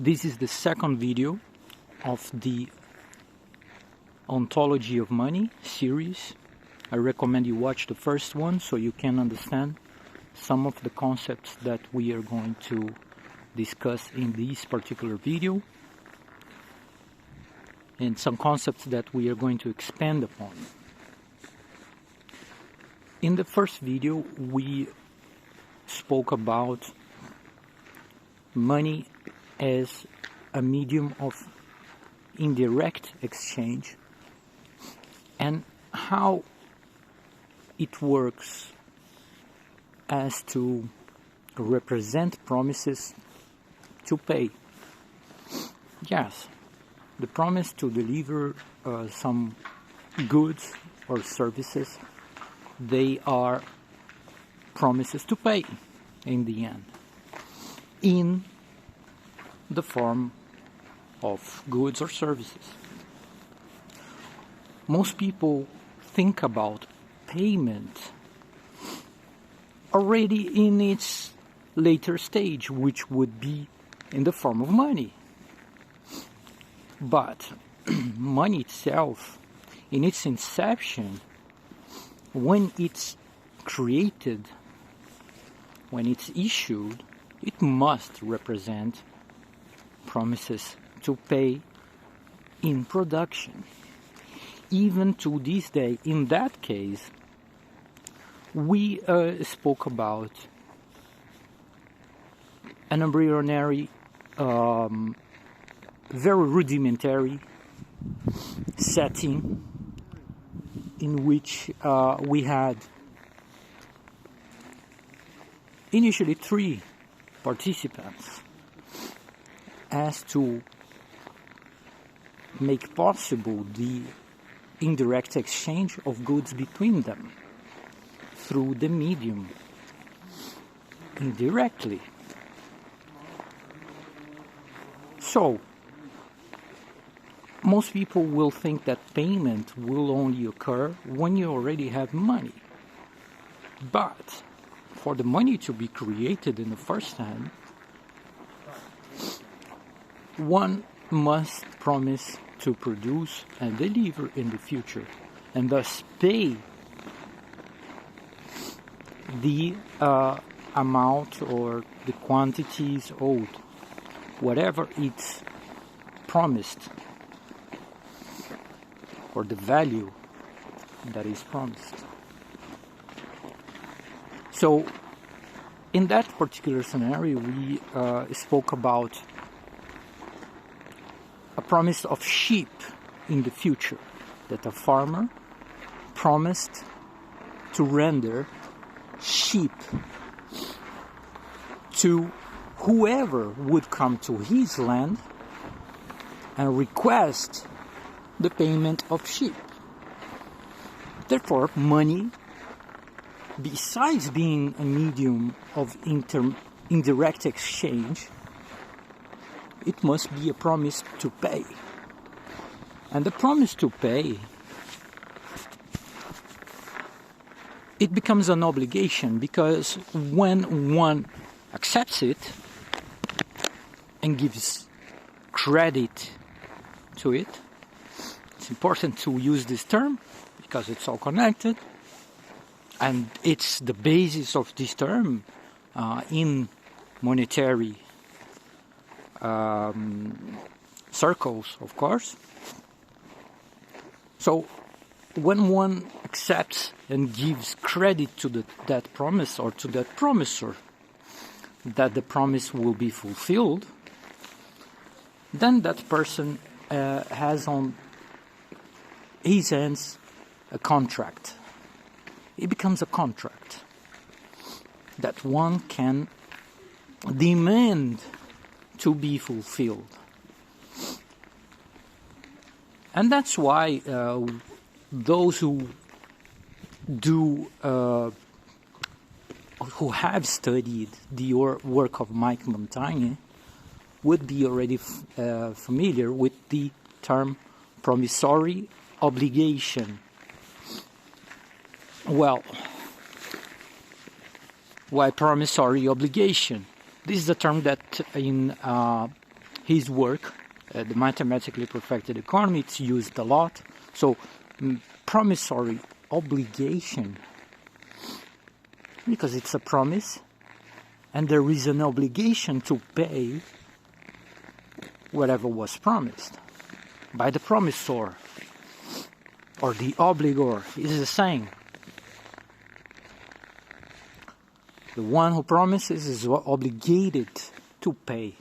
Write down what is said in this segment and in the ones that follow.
This is the second video of the Ontology of Money series. I recommend you watch the first one so you can understand some of the concepts that we are going to discuss in this particular video, and some concepts that we are going to expand upon. In the first video, we spoke about money as a medium of indirect exchange and how it works as to represent promises to pay. Yes, the promise to deliver some goods or services, they are promises to pay in the end, in the form of goods or services. Most people think about payment already in its later stage, which would be in the form of money. But money itself, in its inception, when it's created, when it's issued, it must represent promises to pay in production. Even to this day, in that case, we spoke about an embryonary, very rudimentary setting in which we had initially 3 participants, as to make possible the indirect exchange of goods between them through the medium, indirectly. So, most people will think that payment will only occur when you already have money. But for the money to be created in the first hand, one must promise to produce and deliver in the future, and thus pay the amount or the quantities owed, whatever it's promised, or the value that is promised. So, in that particular scenario, we spoke about a promise of sheep in the future, that a farmer promised to render sheep to whoever would come to his land and request the payment of sheep. Therefore, money, besides being a medium of indirect exchange, it must be a promise to pay. And the promise to pay, it becomes an obligation, because when one accepts it and gives credit to it, it's important to use this term because it's all connected, and it's the basis of this term in monetary circles, of course. So when one accepts and gives credit to that promise, or to that promiser, that the promise will be fulfilled, then that person has on his hands a contract. It becomes a contract that one can demand to be fulfilled. And that's why those who have studied the work of Mike Montaigne would be already familiar with the term promissory obligation. Well, why promissory obligation? This is a term that in his work, the mathematically perfected economy. It's used a lot. So promissory obligation, because it's a promise, and there is an obligation to pay whatever was promised by the promisor, or the obligor. Is the same. The one who promises is obligated to pay,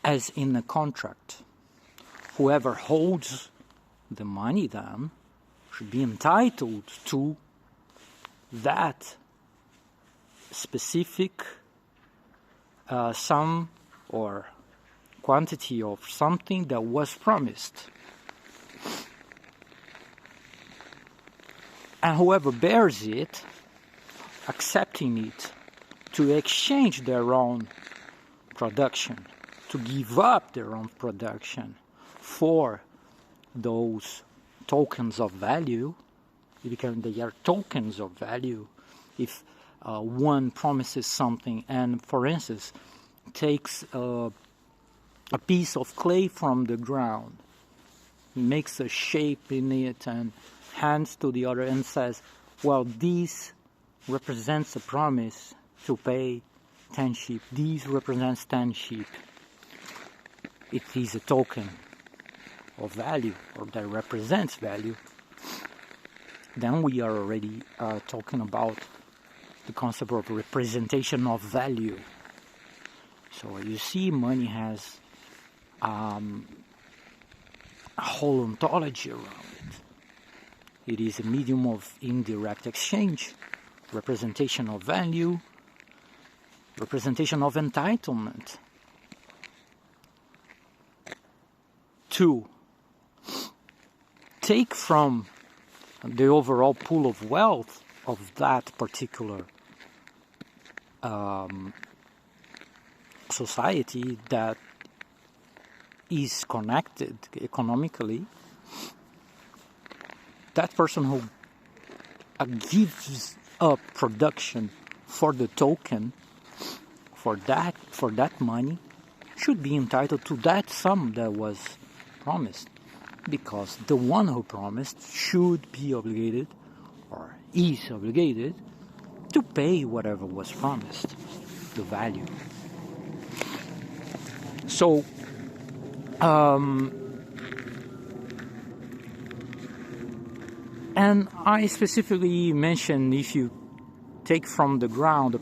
as in a contract. Whoever holds the money then should be entitled to that specific sum or quantity of something that was promised. And whoever bears it, accepting it to exchange their own production, to give up their own production for those tokens of value, because they are tokens of value. If one promises something and, for instance, takes a piece of clay from the ground, makes a shape in it and hands to the other and says, well, this represents a promise to pay 10 sheep. This represents 10 sheep. It is a token of value, or that represents value. Then we are already talking about the concept of representation of value. So you see, money has a whole ontology around it. It is a medium of indirect exchange, representation of value, representation of entitlement. 2, take from the overall pool of wealth of that particular society that is connected economically. That person who gives up production for the token, for that money, should be entitled to that sum that was promised, because the one who promised should be obligated, or is obligated, to pay whatever was promised, the value. So, and I specifically mentioned, if you take from the ground a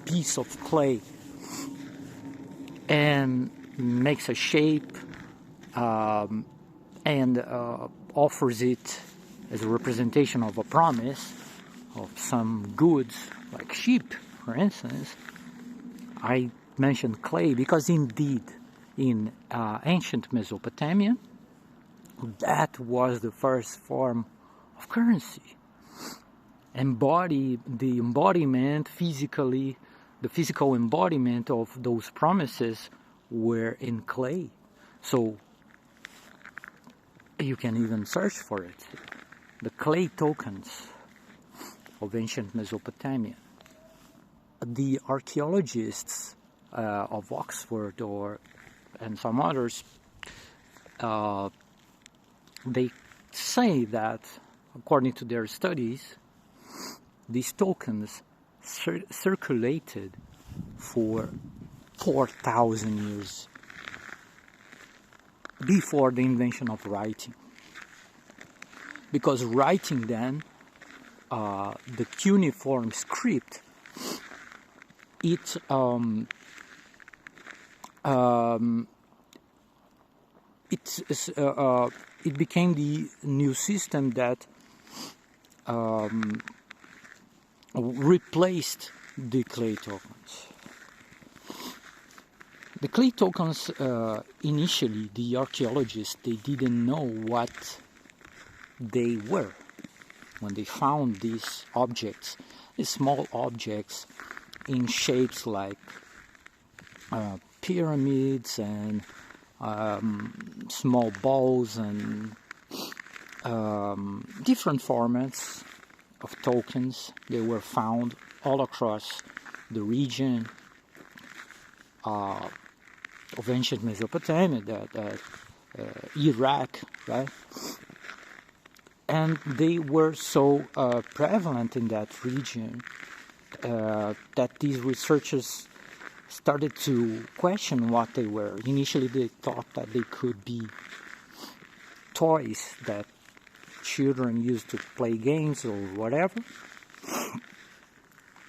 piece of clay and makes a shape and offers it as a representation of a promise of some goods, like sheep, for instance. I mentioned clay because indeed in ancient Mesopotamia, that was the first form of currency. The embodiment physically, the physical embodiment of those promises were in clay. So you can even search for it. The clay tokens of ancient Mesopotamia. The archaeologists of Oxford and some others, they say that, according to their studies, these tokens circulated for 4,000 years before the invention of writing. Because writing then, the cuneiform script, it became the new system that replaced the clay tokens. The clay tokens, initially, the archaeologists, they didn't know what they were when they found these objects, these small objects in shapes like pyramids and small balls and different formats of tokens. They were found all across the region. of ancient Mesopotamia, Iraq, right? And they were so prevalent in that region that these researchers started to question what they were. Initially, they thought that they could be toys that children used to play games or whatever.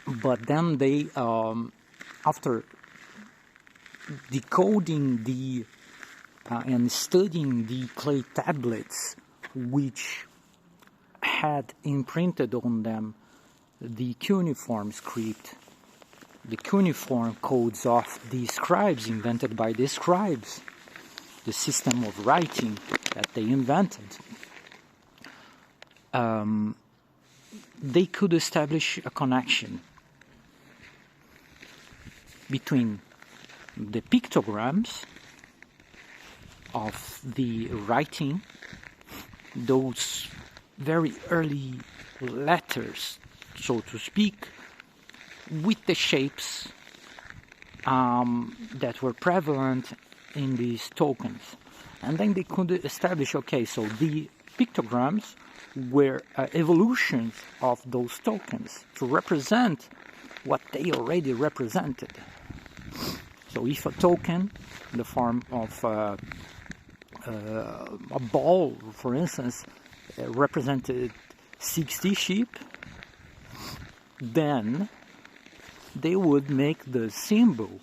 But then they, after decoding and studying the clay tablets, which had imprinted on them the cuneiform script, the cuneiform codes of the scribes, invented by the scribes, the system of writing that they invented, they could establish a connection between the pictograms of the writing, those very early letters, so to speak, with the shapes that were prevalent in these tokens. And then they could establish, okay, so the pictograms were evolutions of those tokens to represent what they already represented. So if a token in the form of a ball, for instance, represented 60 sheep, then they would make the symbol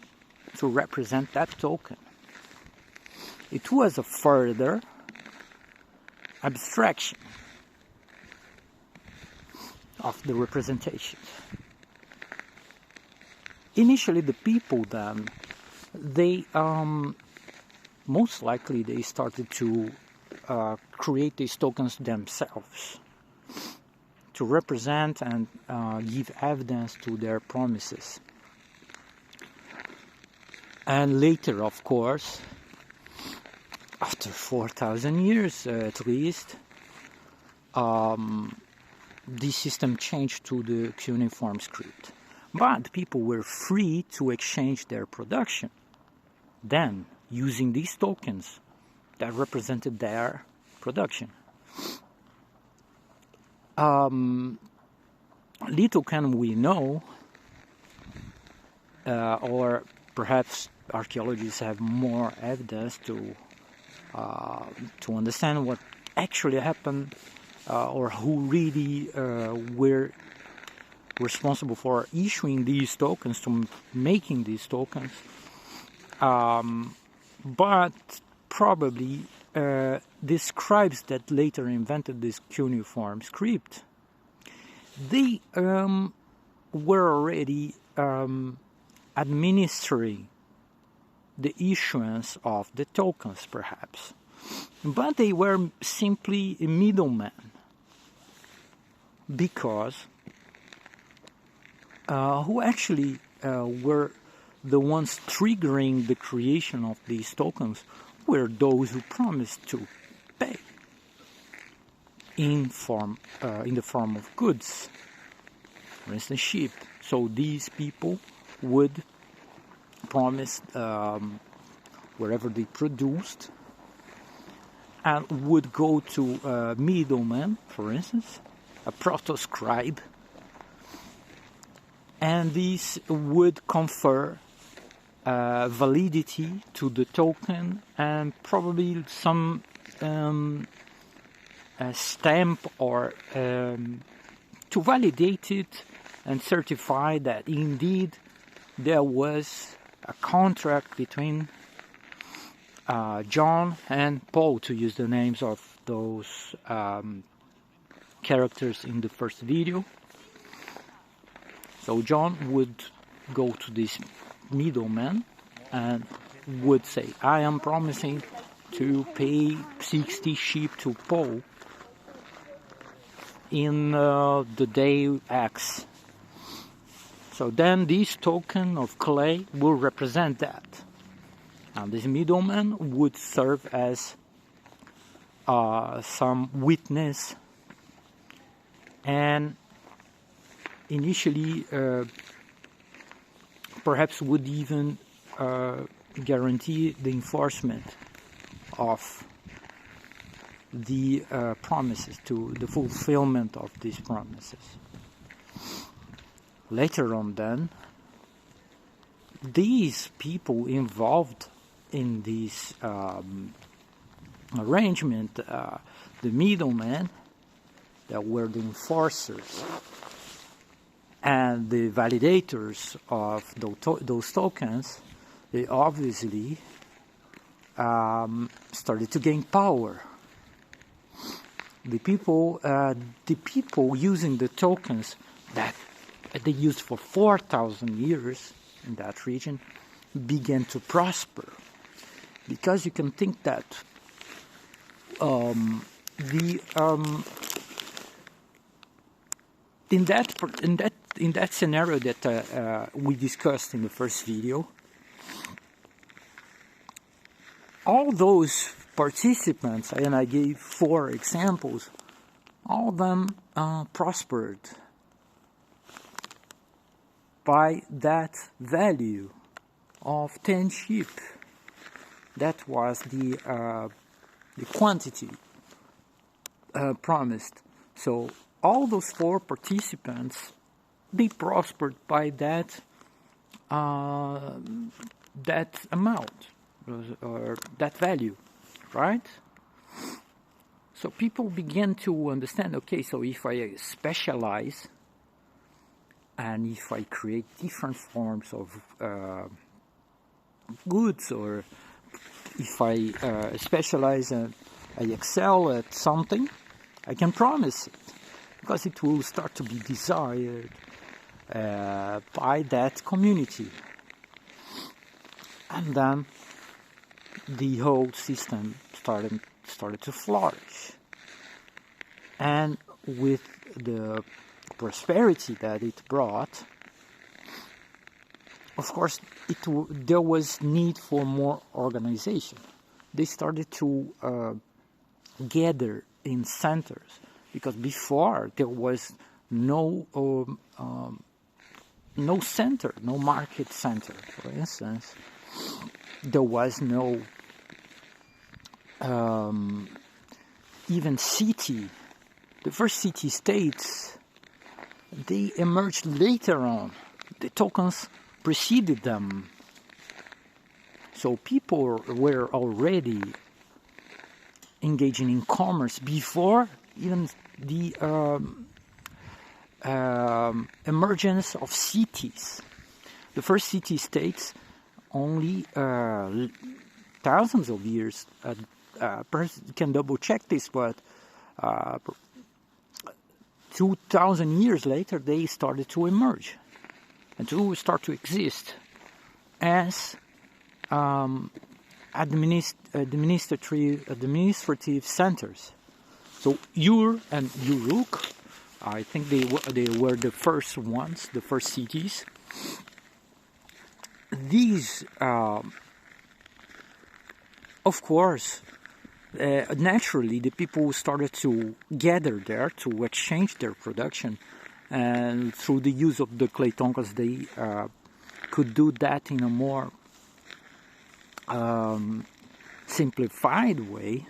to represent that token. It was a further abstraction of the representation. Initially, the people then, they most likely they started to create these tokens themselves to represent and give evidence to their promises. And later, of course, after 4,000 years at least, this system changed to the cuneiform script. But people were free to exchange their production then using these tokens that represented their production. Little can we know, or perhaps archaeologists have more evidence to understand what actually happened, or who really were responsible for issuing these tokens, to making these tokens. But probably the scribes that later invented this cuneiform script, they were already administering the issuance of the tokens, perhaps. But they were simply a middleman, because who actually were the ones triggering the creation of these tokens were those who promised to pay in the form of goods, for instance, sheep. So these people would promise wherever they produced, and would go to a middleman, for instance, a proto-scribe, and these would confer validity to the token, and probably some stamp, or to validate it and certify that indeed there was a contract between John and Paul, to use the names of those characters in the first video. So John would go to this middleman and would say, I am promising to pay 60 sheep to Paul in the day X. So then this token of clay will represent that. And this middleman would serve as some witness, and initially perhaps would even guarantee the enforcement of the promises, to the fulfillment of these promises. Later on then, these people involved in this arrangement, the middlemen, that were the enforcers and the validators of those tokens, they obviously started to gain power. The people using the tokens that they used for 4,000 years in that region began to prosper, because you can think that in that scenario that we discussed in the first video, all those participants, and I gave 4 examples, all of them prospered by that value of 10 sheep. That was the quantity promised. So all those 4 participants, they prospered by that amount or that value, right? So people begin to understand, okay, so if I specialize and if I create different forms of goods, or if I specialize and I excel at something, I can promise it, because it will start to be desired by that community. And then the whole system started to flourish. And with the prosperity that it brought, of course, there was need for more organization. They started to gather in centers, because before there was no center, no market center, for instance. There was no even city. The first city-states, they emerged later on. The tokens preceded them. So people were already engaging in commerce before even the emergence of cities. The first city-states only thousands of years, perhaps you can double check this, but 2,000 years later they started to emerge and to start to exist as administrative centers. So Ur and Uruk, I think they were the first ones, the first cities. These, of course, naturally the people started to gather there to exchange their production, and through the use of the clay tokens they could do that in a more simplified way.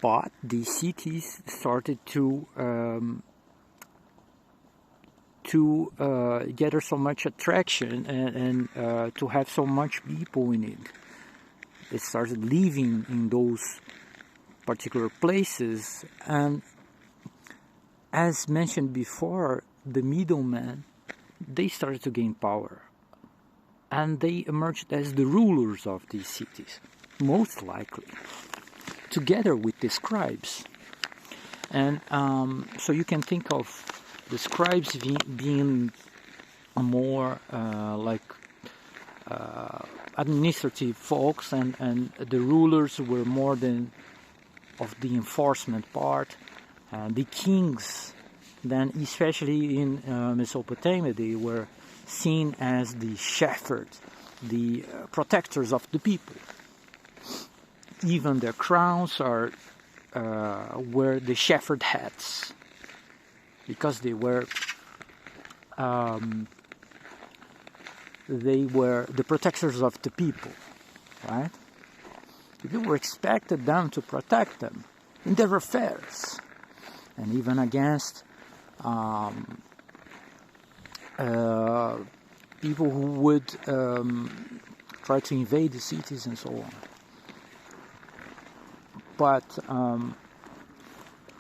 But the cities started to gather so much attraction and to have so much people in it. They started living in those particular places, and as mentioned before, the middlemen, they started to gain power, and they emerged as the rulers of these cities, most likely, together with the scribes. And so you can think of the scribes being more administrative folks, and the rulers were more of the enforcement part. The kings, then especially in Mesopotamia, they were seen as the shepherds, the protectors of the people. Even their crowns were the shepherd hats, because they were they were the protectors of the people, right? The people expected them to protect them in their affairs, and even against people who would try to invade the cities and so on. But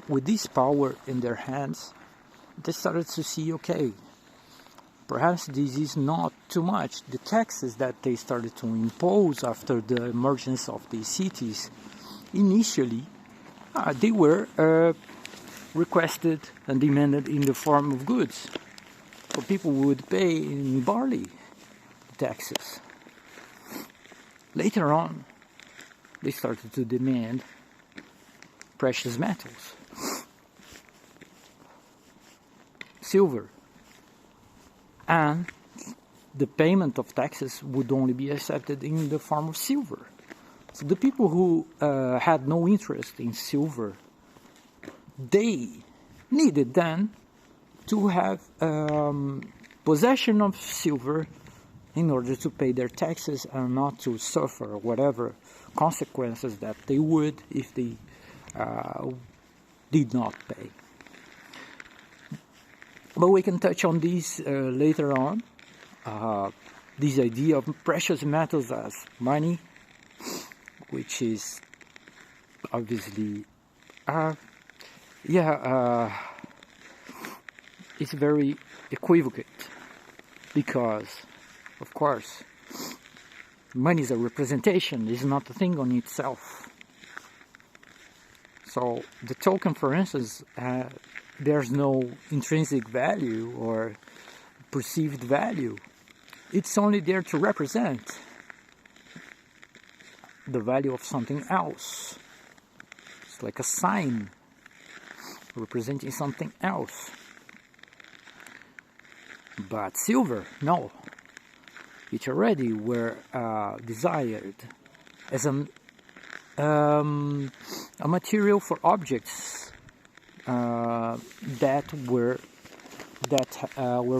with this power in their hands, they started to see, okay, perhaps this is not too much. The taxes that they started to impose after the emergence of these cities, initially, they were requested and demanded in the form of goods. So people would pay in barley taxes. Later on, they started to demand precious metals, silver, and the payment of taxes would only be accepted in the form of silver. So the people who had no interest in silver, they needed then to have possession of silver in order to pay their taxes and not to suffer whatever consequences that they would if they did not pay. But we can touch on this later on. This idea of precious metals as money, which is obviously, it's very equivocal, because, of course, money is a representation, is not a thing on itself. So the token, for instance, there's no intrinsic value or perceived value. It's only there to represent the value of something else. It's like a sign representing something else. But silver, no. It already were desired as a material for objects that were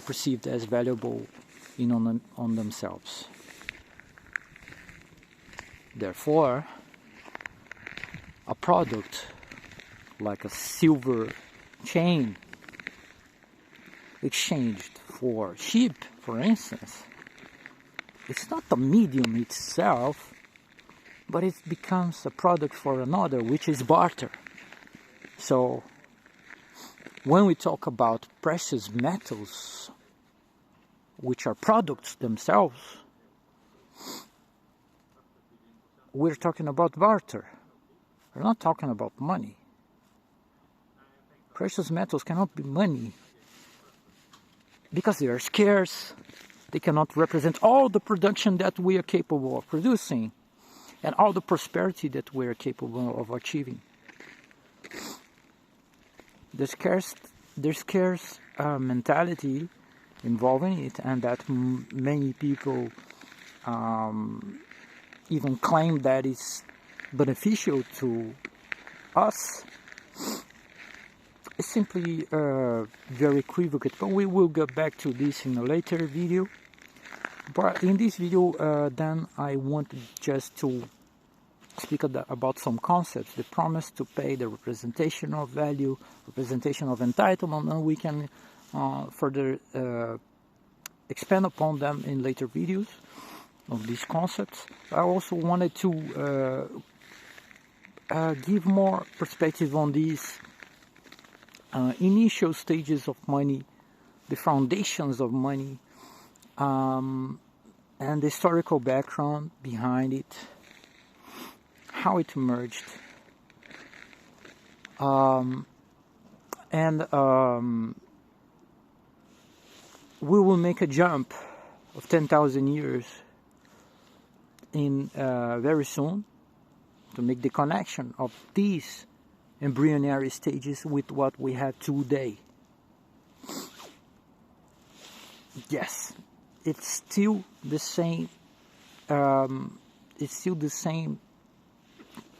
perceived as valuable on themselves. Therefore, a product like a silver chain exchanged for sheep, for instance, it's not the medium itself, but it becomes a product for another, which is barter. So when we talk about precious metals, which are products themselves, we're talking about barter. We're not talking about money. Precious metals cannot be money because they are scarce. They cannot represent all the production that we are capable of producing and all the prosperity that we are capable of achieving. There's scarce mentality involving it, and that many people even claim that it's beneficial to us. It's simply very equivocal, but we will get back to this in a later video. But in this video, then I want just to speak about some concepts: the promise to pay, the representation of value, representation of entitlement, and we can further expand upon them in later videos of these concepts. I also wanted to give more perspective on these initial stages of money, the foundations of money, and the historical background behind it, how it emerged, and we will make a jump of 10,000 years in very soon to make the connection of these embryonic stages with what we have today. Yes, it's still the same. It's still the same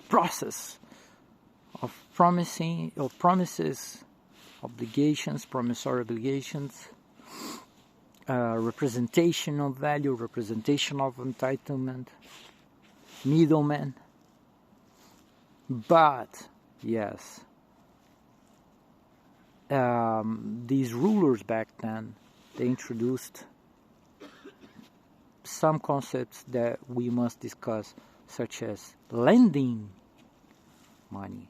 process of promises, obligations, promissory obligations, representation of value, representation of entitlement, middlemen. But yes, these rulers back then, they introduced some concepts that we must discuss, such as lending money,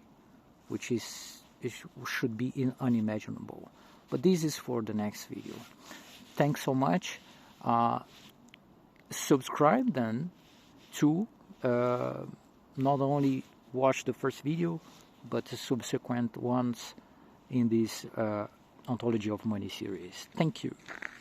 which should be unimaginable. But this is for the next video. Thanks so much. Subscribe then to not only watch the first video, but the subsequent ones in this Ontology of Money series. Thank you.